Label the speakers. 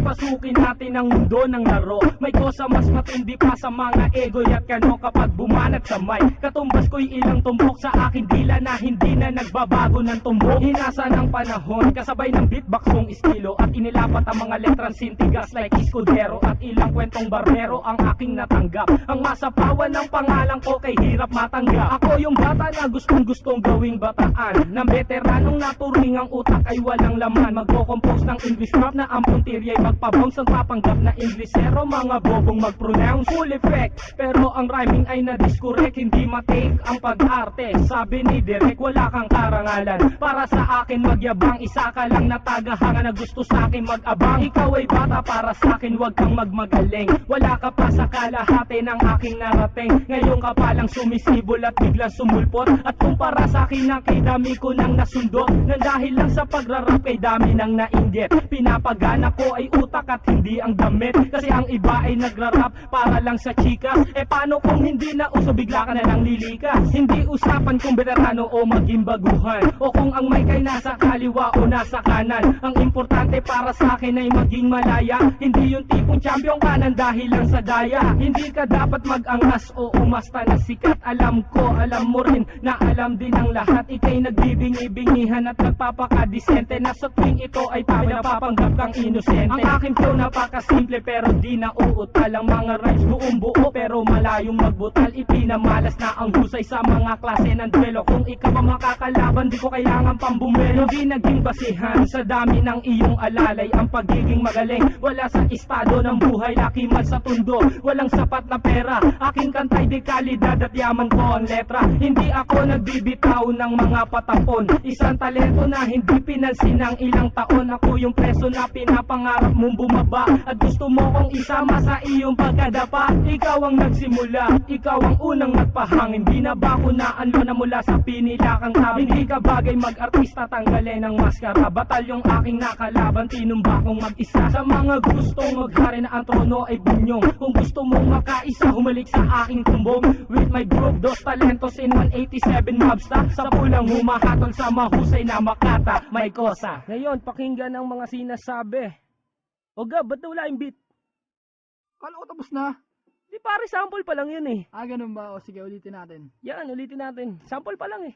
Speaker 1: pasukin natin ang mundo ng laro. May kosa mas matindi pa sa mga ego at kano kapag bumanat sa mic. Katumbas ko'y ilang tumbok sa aking dila na hindi na nagbabago ng tumbok. Hinasa ng panahon, kasabay ng beatboxong estilo at inilapat ang mga letrang sintigas like Escudero at ilang kwentong barbero ang aking natanggap. Ang masapawan ng pangalan ko kay hirap matanggap. Ako yung bata na gustong gawing bataan, ng veteranong naturing ang utak ay walang laman. Magko-compose ng English rap na ang puntirya'y magpabounce. Ang papanggap na Inglesero, mga bobong mag-pronounce full effect. Pero ang rhyming ay na-discorrect, hindi matake ang pag-arte. Sabi ni Direk, wala kang karangalan para sa akin magyabang. Isa ka lang na tagahanga na gusto sa akin mag-abang. Ikaw ay bata para sa akin, wag kang magmagaling. Wala ka pa sa kalahati ng aking narating. Ngayon ka palang sumisibol at biglang sumulpot. At kumpara sa akin na kay dami ko nang nasundot, nang dahil lang sa pagrarap kay dami nang nainggit. Pinapagana ko ay utak at hindi ang damit, kasi ang iba ay nagrarap para lang sa chikas. Paano kung hindi na uso, bigla ka na lang lilikas? Hindi usapan kung veterano o maging baguhan, o kung ang mic ay nasa kaliwa o nasa kanan. Ang importante para sa akin ay maging malaya, hindi yung tipong champion ka nang dahil lang sa daya. Hindi ka dapat mag-angas o umasta na sikat. Alam ko, alam mo rin na alam din ang lahat. Ika'y nagbibingi-bingihan at nagpapakadisente na sa tuwing ito ay pinapapanggap kang inosente. Ang aking flow napakasimple pero di na uutal. Ang mga rhymes buong buo pero malayong magbutal. Ipinamalas na ang husay sa mga klase ng duelo. Kung ikaw ang makakalaban, di ko kailangan pambumelo. Di naging basihan sa dami ng iyong alalay ang pagiging magaling. Wala sa estado ng buhay, laki man sa tundo, walang sapat na pera. Aking kantay di kalidad at yaman ko ang letra. Hindi ako nagbibitaw ng mga patapon, isang talento na hindi pinansin ng ilang taon. Ako yung preso na pinapangarap mong bumaba, at gusto mo kong isama sa iyong pagkadapa. Ikaw ang nagsimula, ikaw ang unang nagpahangin. Di na ba ko naanlo na mula sa pinila kang tabi? Hindi ka bagay mag-artista, tanggalin ang maskara. Batalyong aking nakalaban, tinumba kong mag-isa. Sa mga gustong maghari na ang trono ay bunyong, kung gusto mong makaisa, humalik sa aking tumbong. With my group, Dos Talentos in 187 Mobsta, sa pulang humahatol sa mahusay na makata. May kosa. Ngayon, pakinggan ang mga sinasabi. O Gab, ba't wala yung beat?
Speaker 2: Kala ko tapos na.
Speaker 1: Di pare, sample pa lang yun eh.
Speaker 2: Ganun ba? O sige, ulitin natin.
Speaker 1: Yan, ulitin natin. Sample pa lang eh.